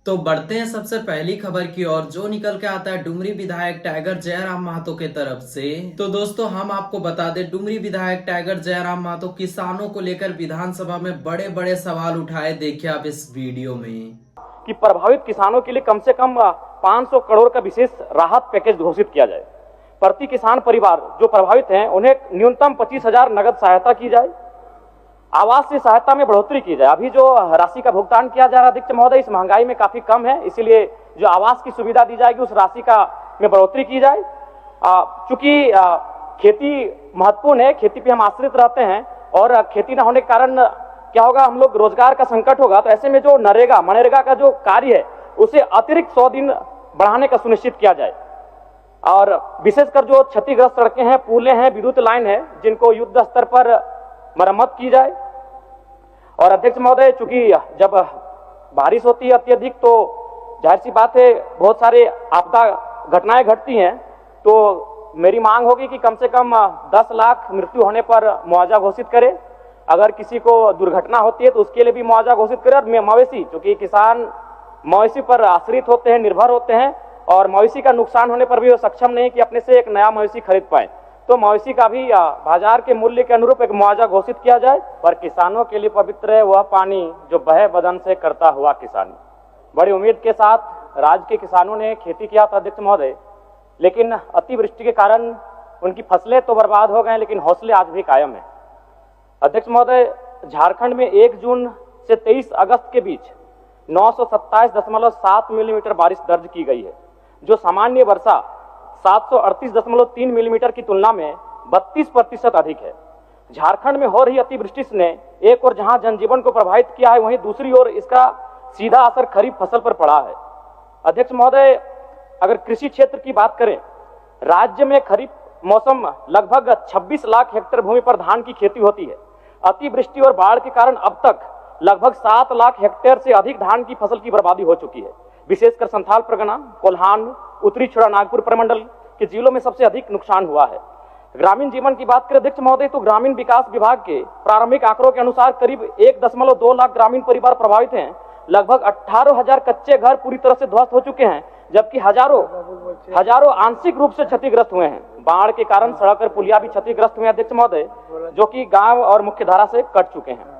तो बढ़ते हैं सबसे पहली खबर की ओर, जो निकल के आता है डुमरी विधायक टाइगर जयराम महतो के तरफ से। तो दोस्तों हम आपको बता दें, डुमरी विधायक टाइगर जयराम महतो किसानों को लेकर विधानसभा में बड़े बड़े सवाल उठाए। देखिए आप इस वीडियो में कि प्रभावित किसानों के लिए कम से कम 500 करोड़ का विशेष राहत पैकेज घोषित किया जाए। प्रति किसान परिवार जो प्रभावित हैं उन्हें न्यूनतम 25,000 नगद सहायता की जाए। आवास से सहायता में बढ़ोतरी की जाए। अभी जो राशि का भुगतान किया जा रहा है अध्यक्ष महोदय, इस महंगाई में काफी कम है, इसीलिए जो आवास की सुविधा दी जाएगी उस राशि का में बढ़ोतरी की जाए। चूंकि खेती महत्वपूर्ण है, खेती पे हम आश्रित रहते हैं और खेती न होने के कारण क्या होगा, हम लोग रोजगार का संकट होगा। तो ऐसे में जो मनरेगा का जो कार्य है उसे अतिरिक्त 100 दिन बढ़ाने का सुनिश्चित किया जाए। और विशेषकर जो क्षतिग्रस्त सड़कें हैं, पुलें हैं, विद्युत लाइन है, जिनको युद्ध स्तर पर मरम्मत की जाए। और अध्यक्ष महोदय, चूंकि जब बारिश होती है अत्यधिक तो जाहिर सी बात है बहुत सारे आपदा घटनाएं घटती हैं, तो मेरी मांग होगी कि कम से कम 10 लाख मृत्यु होने पर मुआवजा घोषित करे। अगर किसी को दुर्घटना होती है तो उसके लिए भी मुआवजा घोषित करे। और मवेशी, चूंकि किसान मवेशी पर आश्रित होते हैं, निर्भर होते हैं, और मवेशी का नुकसान होने पर भी वो सक्षम नहीं कि अपने से एक नया मवेशी खरीद पाए, तो मवेशी का भी बाजार के मूल्य के अनुरूप एक मुआवजा घोषित किया जाए। पर किसानों के लिए पवित्र है वह पानी जो बहे बदन से करता हुआ किसानी। बड़ी उम्मीद के साथ राज्य के किसानों ने खेती किया था अध्यक्ष महोदय, लेकिन अतिवृष्टि के कारण उनकी फसलें तो बर्बाद हो गए, लेकिन हौसले आज भी कायम है। अध्यक्ष महोदय, झारखंड में 1 जून से 23 अगस्त के बीच 927.7 मिलीमीटर बारिश दर्ज की गई है, जो सामान्य वर्षा 738.3 मिलीमीटर की तुलना में 32% अधिक है। झारखंड में हो रही अतिवृष्टि ने एक और जहां जनजीवन को प्रभावित किया है, वहीं दूसरी ओर इसका सीधा असर खरीफ फसल पर पड़ा है। अध्यक्ष महोदय, अगर कृषि क्षेत्र की बात करें, राज्य में खरीफ मौसम लगभग 26 लाख हेक्टेयर भूमि पर धान की खेती होती है। अतिवृष्टि और बाढ़ के कारण अब तक लगभग 7 लाख हेक्टेयर से अधिक धान की फसल की बर्बादी हो चुकी है। विशेषकर संथाल परगना, कोल्हान, उत्तरी छोड़ा नागपुर प्रमंडल के जिलों में सबसे अधिक नुकसान हुआ है। ग्रामीण जीवन की बात करें अध्यक्ष महोदय, तो ग्रामीण विकास विभाग के प्रारंभिक आंकड़ों के अनुसार करीब 1.2 लाख ग्रामीण परिवार प्रभावित हैं। लगभग 18,000 कच्चे घर पूरी तरह से ध्वस्त हो चुके हैं, जबकि हजारों आंशिक रूप से क्षतिग्रस्त हुए हैं। बाढ़ के कारण सड़क और पुलिया भी क्षतिग्रस्त हुए हैं अध्यक्ष महोदय, जो कि गांव और मुख्य धारा से कट चुके हैं।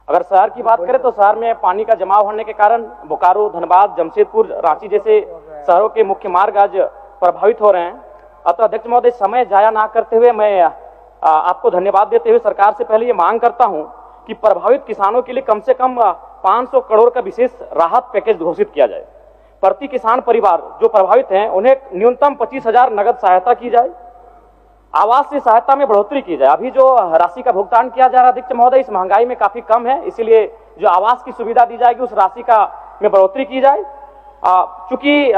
अगर शहर की बात करें तो शहर में पानी का जमाव होने के कारण बोकारो, धनबाद, जमशेदपुर, रांची जैसे शहरों के मुख्य मार्ग आज प्रभावित हो रहे हैं। अतः अध्यक्ष महोदय, समय जाया ना करते हुए मैं आपको धन्यवाद देते हुए सरकार से पहले ये मांग करता हूं कि प्रभावित किसानों के लिए कम से कम 500 करोड़ का विशेष राहत पैकेज घोषित किया जाए। प्रति किसान परिवार जो प्रभावित हैं उन्हें न्यूनतम 25,000 नगद सहायता की जाए। आवास से सहायता में बढ़ोतरी की जाए। अभी जो राशि का भुगतान किया जा रहा है अध्यक्ष महोदय, इस महंगाई में काफी कम है, इसीलिए जो आवास की सुविधा दी जाएगी उस राशि का में बढ़ोतरी की जाए। चूंकि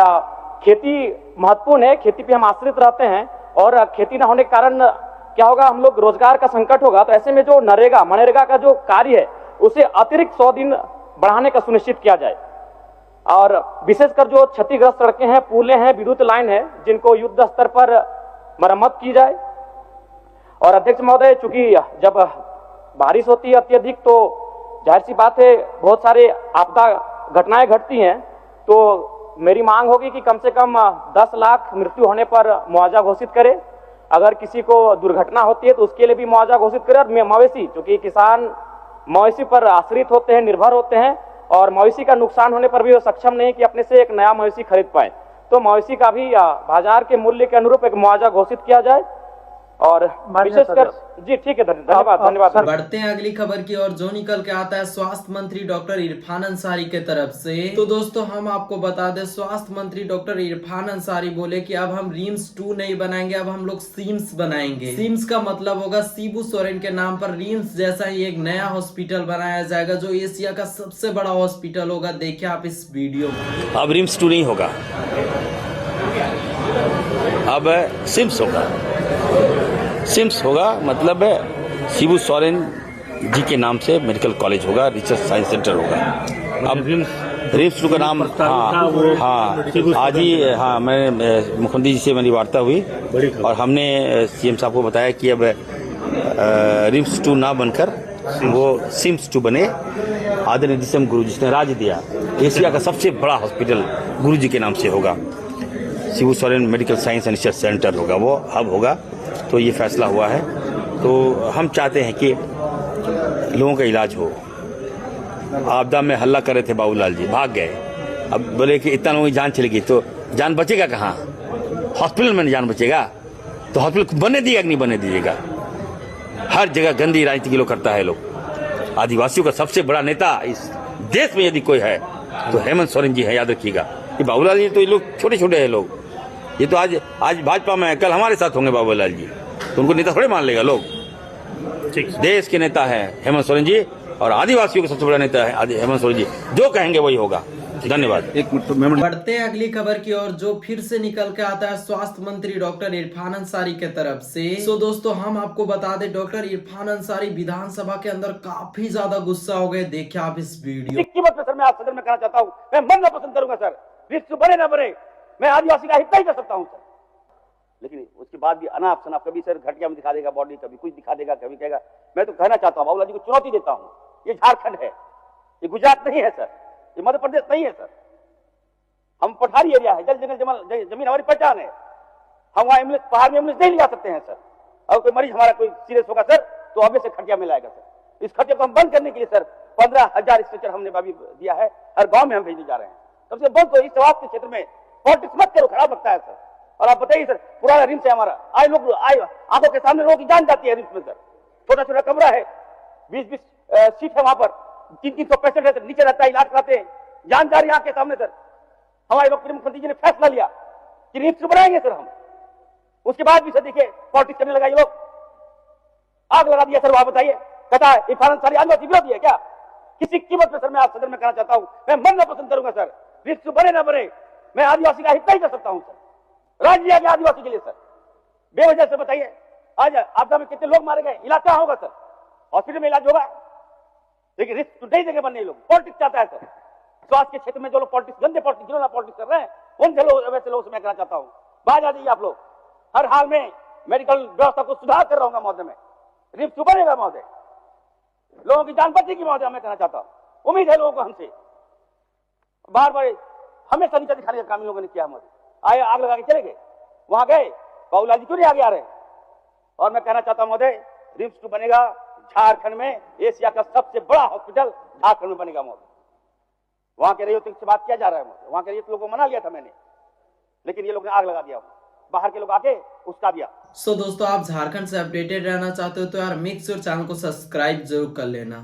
खेती महत्वपूर्ण है, खेती पे हम आश्रित रहते हैं और खेती न होने के कारण क्या होगा, हम लोग रोजगार का संकट होगा। तो ऐसे में जो मनरेगा का जो कार्य है उसे अतिरिक्त 100 दिन बढ़ाने का सुनिश्चित किया जाए। और विशेषकर जो क्षतिग्रस्त सड़कें हैं, पुलें हैं, विद्युत लाइन है, जिनको युद्ध स्तर पर मरम्मत की जाए। और अध्यक्ष महोदय, चूंकि जब बारिश होती है अत्यधिक तो जाहिर सी बात है बहुत सारे आपदा घटनाएं घटती हैं, तो मेरी मांग होगी कि कम से कम 10 लाख मृत्यु होने पर मुआवजा घोषित करे। अगर किसी को दुर्घटना होती है तो उसके लिए भी मुआवजा घोषित करे। और मवेशी, चूंकि किसान मवेशी पर आश्रित होते हैं, निर्भर होते हैं, और मवेशी का नुकसान होने पर भी वो सक्षम नहीं कि अपने से एक नया मवेशी खरीद पाए, तो मवेशी का भी बाजार के मूल्य के अनुरूप एक मुआवजा घोषित किया जाए। और विशेषकर जी ठीक है, धन्यवाद। बढ़ते हैं अगली खबर की ओर, जो निकल के आता है स्वास्थ्य मंत्री डॉक्टर इरफान अंसारी के तरफ से। तो दोस्तों हम आपको बता दें, स्वास्थ्य मंत्री डॉक्टर इरफान अंसारी बोले कि अब हम रिम्स 2 नहीं बनाएंगे, अब हम लोग सिम्स बनाएंगे। सिम्स का मतलब होगा शिबू सोरेन के नाम पर रिम्स जैसा ही एक नया हॉस्पिटल बनाया जाएगा, जो एशिया का सबसे बड़ा हॉस्पिटल होगा। देखिए आप इस वीडियो में। अब रिम्स 2 नहीं होगा, अब सिम्स होगा। सिम्स होगा मतलब शिबू सोरेन जी के नाम से मेडिकल कॉलेज होगा, रिसर्च साइंस सेंटर होगा। अब रिम्स का नाम हाँ आज ही मैं मुख्यमंत्री जी से मेरी वार्ता हुई और हमने सीएम साहब को बताया कि अब रिम्स 2 ना बनकर वो सिम्स 2 बने। आदरणीय DCM गुरु जिसने राज्य दिया, एशिया का सबसे बड़ा हॉस्पिटल गुरु जी के नाम से होगा। Shibu Soren medical science and research centre होगा, वो हब होगा। तो ये फैसला हुआ है। तो हम चाहते हैं कि लोगों का इलाज हो। आपदा में हल्ला कर रहे थे बाबूलाल जी, भाग गए। अब बोले कि इतना लोगों की जान चली गई, तो जान बचेगा कहाँ? हॉस्पिटल में जान बचेगा? तो हॉस्पिटल बनने दिएगा कि नहीं बनने दीजिएगा? हर जगह गंदी राजनीति के लोग करता है लोग। आदिवासियों का सबसे बड़ा नेता इस देश में यदि कोई है तो हेमंत सोरेन जी है, याद रखिएगा। ये बाबूलाल जी तो ये लोग छोटे छोटे हैं लोग, ये तो आज भाजपा में, कल हमारे साथ होंगे बाबूलाल जी, तो उनको नेता थोड़े मान लेगा लोग। देश के नेता है हेमंत सोरेन जी, और आदिवासियों का सबसे बड़ा नेता है हेमंत सोरेन जी। जो कहेंगे वही होगा। धन्यवाद। बढ़ते हैं अगली खबर की ओर, जो फिर से निकल के आता है स्वास्थ्य मंत्री डॉक्टर इरफान अंसारी के तरफ से। तो दोस्तों हम आपको बता दें, डॉक्टर इरफान अंसारी विधानसभा के अंदर काफी ज्यादा गुस्सा हो गए। देखिए आप इस वीडियो। कीमत पे सर मैं आप सदन में कहना चाहता हूँ, मैं मरना पसंद करूंगा सर, रिस्क बने ना बने, मैं आदिवासी का हित नहीं कर सकता हूँ सर। लेकिन उसके बाद भी अनाप शनाप, कभी सर घटिया में दिखा देगा बॉडी, कभी कुछ दिखा देगा, कभी कहेगा। मैं तो कहना चाहता हूँ, बाबूलाल जी को चुनौती देता हूँ, ये झारखंड है, ये गुजरात नहीं है सर, ये मध्य प्रदेश नहीं है सर। हम पठारी एरिया है, जल जंगल जमीन हमारी पहचान है। हम वहां एम्बुलेंस, पहाड़ में एम्बुलेंस नहीं ले जा सकते हैं सर। और कोई मरीज हमारा कोई सीरियस होगा सर, तो अभी से खटिया में लाएगा सर। इस खटिया को हम बंद करने के लिए सर 15,000 स्ट्रेचर हमने अभी दिया है, हर गांव में हम भेजने जा रहे हैं। कम से कम बंद करो, इस स्वास्थ्य के क्षेत्र में पॉलिटिक्स मत करो, खराब लगता है सर। और आप बताइए सर, पुराना रिम्स है हमारा, आए लोग आंखों के सामने लोगों की जान जाती है रिम्स में सर। छोटा छोटा कमरा है, 20-20 सीट है वहां पर, 300 पेशेंट है सर, नीचे रहता है, इलाज कराते हैं, जान जा रही है आंख के सामने सर। हमारे वक्त मुख्यमंत्री जी ने फैसला लिया कि रिम्स बनाएंगे सर हम, उसके बाद भी सर देखिए पॉलिटिक्स करने लगा ये लोग, आग लगा दिया सर। वहां बताइए, कहता है इरफान अंसारी आदिवासी विरोधी है क्या? किसी कीमत पर सर मैं आप सदन में कहना चाहता हूं, मैं मरना पसंद करूंगा सर, रिस्क बने ना बने, मैं आदिवासी का हित नहीं कर सकता हूं सर। राज्य दिया गया आदिवासी के लिए सर, बेवजह से बताइए आज आपदा में कितने लोग मारे गए, इलाज कहां होगा सर? हॉस्पिटल में इलाज होगा, लेकिन रिस्क तो नहीं देंगे बनने लोग। पॉलिटिक्स चाहता है सर, स्वास्थ्य के क्षेत्र में जो लोग पॉलिटिक्स, गंदे पॉलिटिक्स, जिन्होंने पॉलिटिक्स कर रहे हैं, उन वैसे लोगों से मैं कहना चाहता हूं, बाहर आ जाइए आप लोग। हर हाल में मेडिकल व्यवस्था को सुधार कर रहा हूं महोदय, में रिम्स बनेगा महोदय, लोगों की जान बचेगी महोदय, मैं कहना चाहता हूं। उम्मीद है लोगों को हमसे, बार बार हमेशा नीचे दिखाने का काम इन लोगों ने किया महोदय। आए आग लगा के चले गए, वहां गए, बाबूलाल जी क्यों नहीं आगे आ रहे? और मैं कहना चाहता हूं महोदय, रिम्स 2 बनेगा झारखंड में, एशिया का सबसे बड़ा हॉस्पिटल झारखंड में बनेगा महोदय। वहां के रहित से बात किया जा रहा है महोदय, वहां के रहित लोगों को मना लिया था मैंने, लेकिन ये लोग ने आग लगा दिया, बाहर के लोग आके उसका दिया। दोस्तों आप झारखंड से अपडेटेड रहना चाहते हो तो यार मेक श्योर चैनल को सब्सक्राइब जरूर कर लेना।